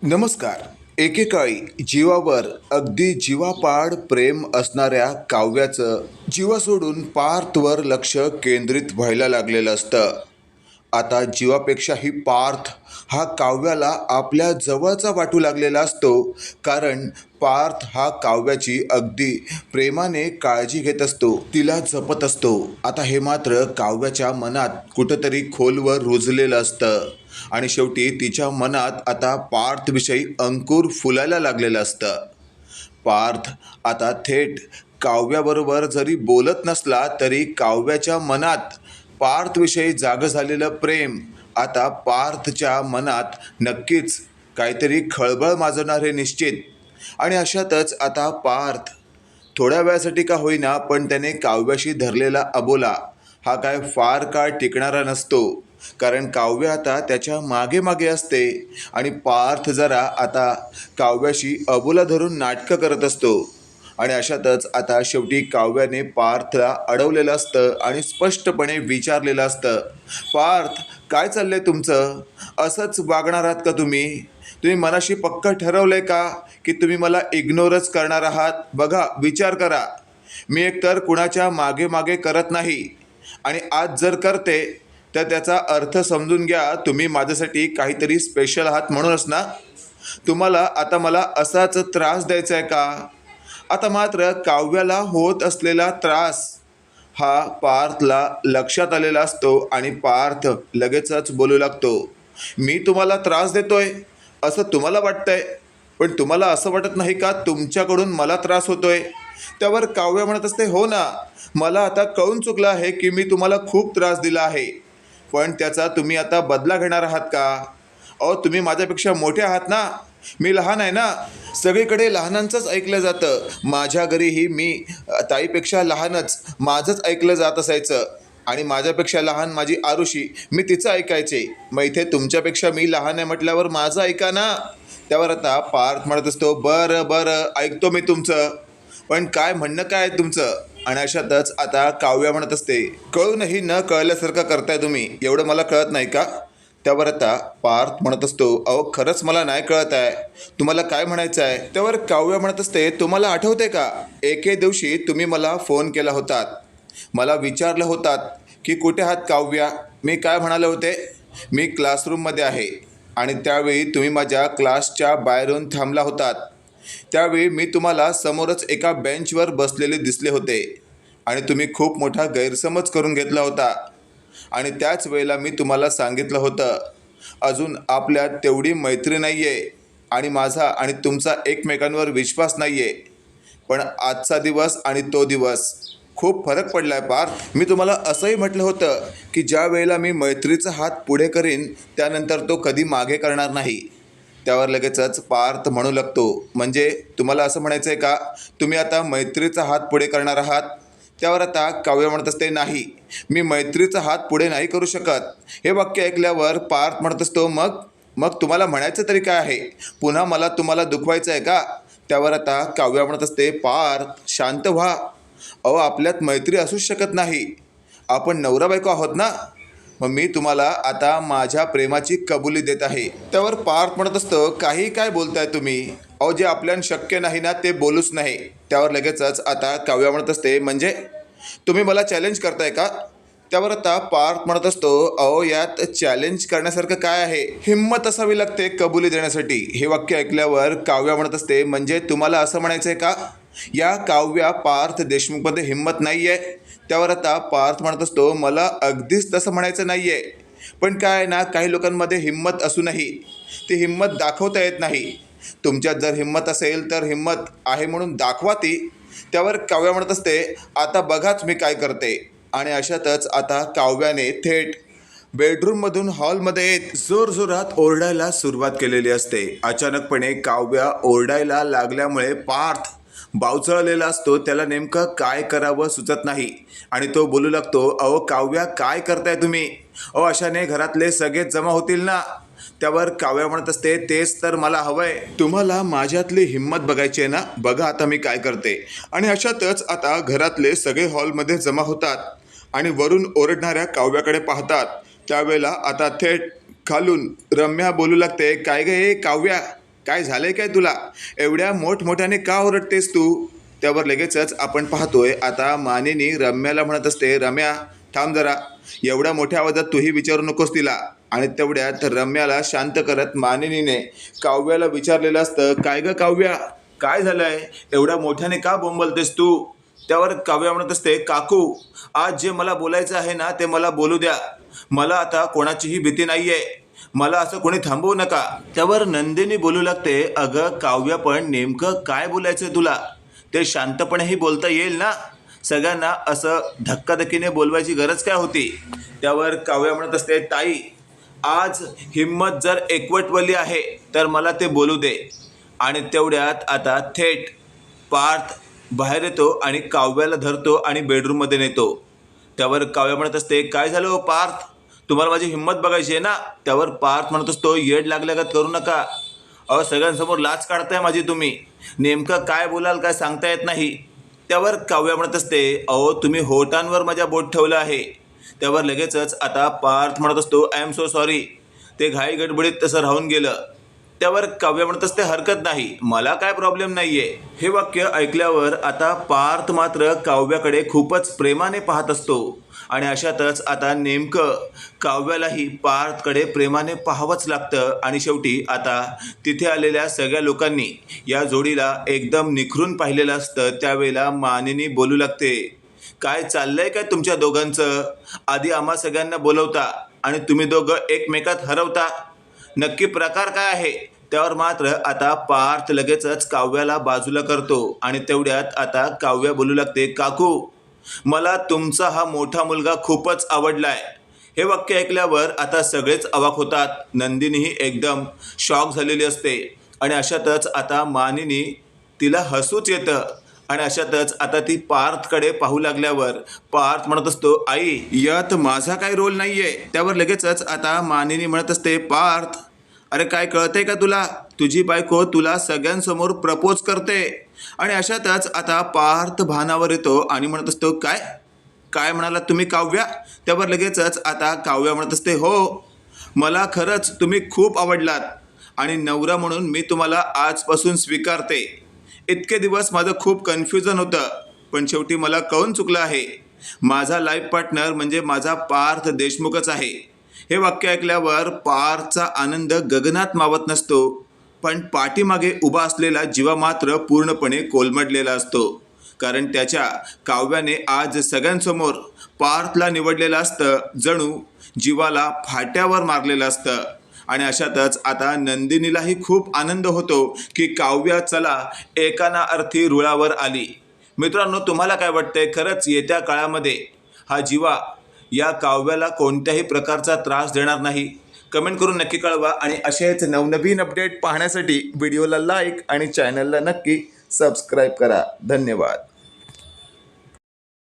नमस्कार. एकेकाळी जीवावर अगदी जीवापाड प्रेम असणाऱ्या काव्याचं जीवा सोडून पार्थवर लक्ष केंद्रित व्हायला लागलेलं असतं. आता जीवापेक्षाही पार्थ हा काव्याला आपल्या जवळचा वाटू लागलेला असतो, कारण पार्थ हा काव्याची अगदी प्रेमाने काळजी घेत असतो, तिला जपत असतो. आता हे मात्र काव्याच्या मनात कुठंतरी खोलवर रुजलेलं असतं आणि शेवटी तिच्या मनात आता पार्थविषयी अंकुर फुलायला लागलेलं असतं. पार्थ आता थेट काव्याबरोबर जरी बोलत नसला तरी काव्याच्या मनात पार्थविषयी जागं झालेलं प्रेम आता पार्थच्या मनात नक्कीच काहीतरी खळबळ माजवणार हे निश्चित. आणि अशातच आता पार्थ थोड्या वेळासाठी का होईना पण त्याने काव्याशी धरलेला अबोला हा काय फार काळ टिकणारा नसतो, कारण काव्य आता त्याच्या मागे मागे असते आणि पार्थ जरा आता काव्याशी अबोला धरून नाटकं करत असतो. आणि अशातच आता शेवटी काव्याने पार्थला अडवलेलं असतं आणि स्पष्टपणे विचारलेलं असतं, पार्थ काय चाललंय तुमचं? असंच वागणार आहात का तुम्ही? तुम्ही मनाशी पक्क ठरवलंय का की तुम्ही मला इग्नोरच करणार आहात? बघा, विचार करा. मी एकतर कुणाच्या मागे मागे करत नाही आणि आज जर करते तर त्याचा अर्थ समजून घ्या, तुम्ही माझ्यासाठी काहीतरी स्पेशल आहात म्हणूनच ना. तुम्हाला आता मला असाच त्रास द्यायचा आहे का? आता मात्र काव्याला होत असलेला त्रास हा पार्थला लक्षात आलेला असतो आणि पार्थ लगेचच बोलू लागतो, मी तुम्हाला त्रास देतोय असं तुम्हाला वाटतंय, पण तुम्हाला असं वाटत नाही का तुमच्याकडून मला त्रास होतोय? त्यावर काव्य म्हणत असते, हो ना, मला आता कळून चुकलं आहे की मी तुम्हाला खूप त्रास दिला आहे, पण त्याचा तुम्ही आता बदला घेणार आहात का? अहो, तुम्ही माझ्यापेक्षा मोठे आहात ना, मी लहान आहे ना. सगळीकडे लहानांचंच ऐकलं जातं. माझ्या घरीही मी ताईपेक्षा लहानच माझंच ऐकलं जात असायचं आणि माझ्यापेक्षा लहान माझी आरुषी, मी तिचं ऐकायचे. मग इथे तुमच्यापेक्षा मी लहान आहे म्हटल्यावर माझं ऐका ना. त्यावर आता पार्थ म्हणत असतो, बरं बरं ऐकतो मी तुमचं, पण काय म्हणणं काय आहे तुमचं? आणि अशातच आता काव्य म्हणत असते, कळूनही न कळल्यासारखं करताय तुम्ही, एवढं मला कळत नाही का? त्यावर आता पार्थ म्हणत असतो, अहो खरंच मला नाही कळत आहे, तुम्हाला काय म्हणायचं आहे? त्यावर काव्य म्हणत असते, तुम्हाला आठवते का एके दिवशी तुम्ही मला फोन केला होतात, मला विचारलं होतात की कुठे आहात काव्या? मी काय म्हणाले होते? मी क्लासरूममध्ये आहे. आणि त्यावेळी तुम्ही माझ्या क्लासच्या बाहेरून थांबला होतात. त्यावेळी मी तुम्हाला समोरच एका बेंचवर बसलेले दिसले होते आणि तुम्ही खूप मोठा गैरसमज करून घेतला होता. आणि त्याच वेळेला मी तुम्हाला सांगितलं होतं, अजून आपल्यात तेवढी मैत्री नाही आहे आणि माझा आणि तुमचा एकमेकांवर विश्वास नाही आहे. पण आजचा दिवस आणि तो दिवस खूप फरक पडला आहे पार्थ. मी तुम्हाला असंही म्हटलं होतं की ज्या वेळेला मी मैत्रीचा हात पुढे करीन त्यानंतर तो कधी मागे करणार नाही. त्यावर लगेचच पार्थ म्हणू लागतो, म्हणजे तुम्हाला असं म्हणायचं आहे का तुम्ही आता मैत्रीचा हात पुढे करणार आहात? त्यावर आता काव्य म्हणत असते, नाही, मी मैत्रीचा हात पुढे नाही करू शकत. हे वाक्य ऐकल्यावर पार्थ म्हणत असतो, मग मग तुम्हाला म्हणायचं तरी काय आहे? पुन्हा मला तुम्हाला दुखवायचं आहे का? त्यावर आता काव्य म्हणत असते, पार्थ शांत व्हा. अहो, आपल्यात मैत्री असूच शकत नाही, आपण नवरा बायको आहोत ना. मग मी तुम्हाला आता माझ्या प्रेमाची कबुली देत आहे. त्यावर पार्थ म्हणत असतो, काही काय बोलताय तुम्ही? अहो, जे आपल्याला शक्य नाही ना ते बोलूच नाही. त्यावर लगेचच आता काव्य म्हणत असते, म्हणजे तुम्ही मला चॅलेंज करताय का? त्यावर आता पार्थ म्हणत असतो, अहो यात चॅलेंज करण्यासारखं काय आहे? हिंमत असावी लागते कबुली देण्यासाठी. हे वाक्य ऐकल्यावर काव्य म्हणत असते, म्हणजे तुम्हाला असं म्हणायचं आहे का या काव्या पार्थ देशमुखमध्ये हिंमत नाही आहे? त्यावर आता पार्थ म्हणत असतो, मला अगदीच तसं म्हणायचं नाही आहे, पण काय ना, काही लोकांमध्ये हिंमत असूनही ती हिंमत दाखवता येत नाही. तुमच्यात जर हिंमत असेल तर हिंमत आहे म्हणून दाखवा ती. त्यावर काव्य म्हणत असते, आता बघाच मी काय करते. आणि अशातच आता काव्याने थेट बेडरूममधून हॉलमध्ये येत जोरजोरात ओरडायला सुरुवात केलेली असते. अचानकपणे काव्या ओरडायला लागल्यामुळे पार्थ बावचळलेला असतो, त्याला नेमकं काय करावं सुचत नाही आणि तो बोलू लागतो, अहो काव्या काय करताय तुम्ही? अहो, अशाने घरातले सगळेच जमा होतील ना. त्यावर काव्या म्हणत असते, तेच तर मला हवंय, तुम्हाला माझ्यातली हिंमत बघायची आहे ना, बघा आता मी काय करते. आणि अशातच आता घरातले सगळे हॉलमध्ये जमा होतात आणि वरून ओरडणाऱ्या काव्याकडे पाहतात. त्यावेळेला आता थेट खालून रम्या बोलू लागते, काय गे काव्या, काय झालंय काय तुला? एवढ्या मोठमोठ्याने का ओरडतेस तू? त्यावर लगेचच आपण पाहतोय आता मानिनी रम्याला म्हणत असते, रम्या थांब जरा, एवढ्या मोठ्या आवाजात तूही विचारू नकोस तिला. आणि तेवढ्यात रम्याला शांत करत मानिनीने काव्याला विचारलेलं असतं, काय ग काव्या, काय झालंय? एवढ्या मोठ्याने का बोंबलतेस तू? त्यावर काव्या म्हणत असते, काकू आज जे मला बोलायचं आहे ना ते मला बोलू द्या. मला आता कोणाचीही भीती नाहीये, मला असं कोणी थांबवू नका. त्यावर नंदिनी बोलू लागते, अगं काव्या पण नेमकं काय बोलायचंय तुला? ते शांतपणेही बोलता येईल ना, सगळ्यांना असं धक्काधक्कीने बोलवायची गरज काय होती? त्यावर काव्या म्हणत असते, ताई आज हिम्मत जर एकवटवली आहे तर मला ते बोलू दे. आणि तेवढ्यात आता थेट पार्थ बाहेर येतो आणि काव्याला धरतो आणि बेडरूममध्ये नेतो. त्यावर काव्या म्हणत असते, काय झालं हो पार्थ, तुम्हाला माझी हिंमत बघायची आहे ना? त्यावर पार्थ म्हणत असतो, येड लागल्यागत करू नका. अहो सगळ्यांसमोर लाच काढताय माझी तुम्ही, नेमकं काय बोलाल काय सांगता येत नाही. त्यावर काव्या म्हणत असते, अहो तुम्ही होटांवर माझ्या बोट ठेवलं आहे. त्यावर लगेचच आता पार्थ म्हणत असतो, आय एम सो सॉरी, ते घाई गडबडीत तसं राहून गेलं. त्यावर काव्य म्हणत असते, हरकत नाही, मला काय प्रॉब्लेम नाहीये. हे वाक्य ऐकल्यावर आता पार्थ मात्र काव्याकडे खूपच प्रेमाने पाहत असतो. आणि अशातच आता नेमकं काव्यालाही पार्थकडे प्रेमाने पाहावंच लागतं. आणि शेवटी आता तिथे आलेल्या सगळ्या लोकांनी या जोडीला एकदम निखरून पाहिलेलं असतं. त्यावेळेला मानिनी बोलू लागते, काय चाललंय काय तुमच्या दोघांचं? आधी आम्हा सगळ्यांना बोलवता आणि तुम्ही दोघं एकमेकात हरवता, नक्की प्रकार काय आहे? त्यावर मात्र आता पार्थ लगेचच काव्याला बाजूला करतो. आणि तेवढ्यात आता काव्या बोलू लागते, काकू मला तुमचा हा मोठा मुलगा खूपच आवडलाय. हे वाक्य ऐकल्यावर आता सगळेच अवाक होतात. नंदिनीही एकदम शॉक झालेली असते. आणि अशातच आता मानिनी तिला हसूच येतं. आणि अशातच आता ती पार्थकडे पाहू लागल्यावर पार्थ म्हणत असतो, आई यात माझा काही रोल नाहीये. त्यावर लगेचच आता मानिनी म्हणत असते, पार्थ अरे काय कळतंय का तुला? तुझी बायको तुला सगळ्यांसमोर प्रपोज करते. आणि अशातच आता पार्थ भानावर येतो आणि म्हणत असतो, काय काय म्हणालात तुम्ही काव्या? त्यावर लगेचच आता काव्या म्हणत असते, हो मला खरंच तुम्ही खूप आवडलात आणि नवरा म्हणून मी तुम्हाला आजपासून स्वीकारते. इतके दिवस माझं खूप कन्फ्युजन होतं, पण शेवटी मला कळून चुकलं आहे. माझा लाईफ पार्टनर म्हणजे माझा पार्थ देशमुखच आहे. हे वाक्य ऐकल्यावर पार्थचा आनंद गगनात मावत नसतो, पण पाठीमागे उभा असलेला जीवा मात्र पूर्णपणे कोलमडलेला असतो. कारण त्याच्या काव्याने आज सगळ्यांसमोर पार्थला निवडलेलं असतं, जणू जीवाला फाट्यावर मारलेलं असतं. आणि अशातच आता नंदिनीलाही खूप आनंद होतो की काव्या चला एका ना अर्थी रुळावर आली. मित्रांनो, तुम्हाला काय वाटतंय? खरंच येत्या काळामध्ये हा जीवा या काव्याला कोणत्याही प्रकारचा त्रास देणार नाही? कमेंट करून नक्की कळवा. आणि असेच नवनवीन अपडेट पाहण्यासाठी व्हिडिओला लाईक आणि चॅनलला नक्की सबस्क्राईब करा. धन्यवाद.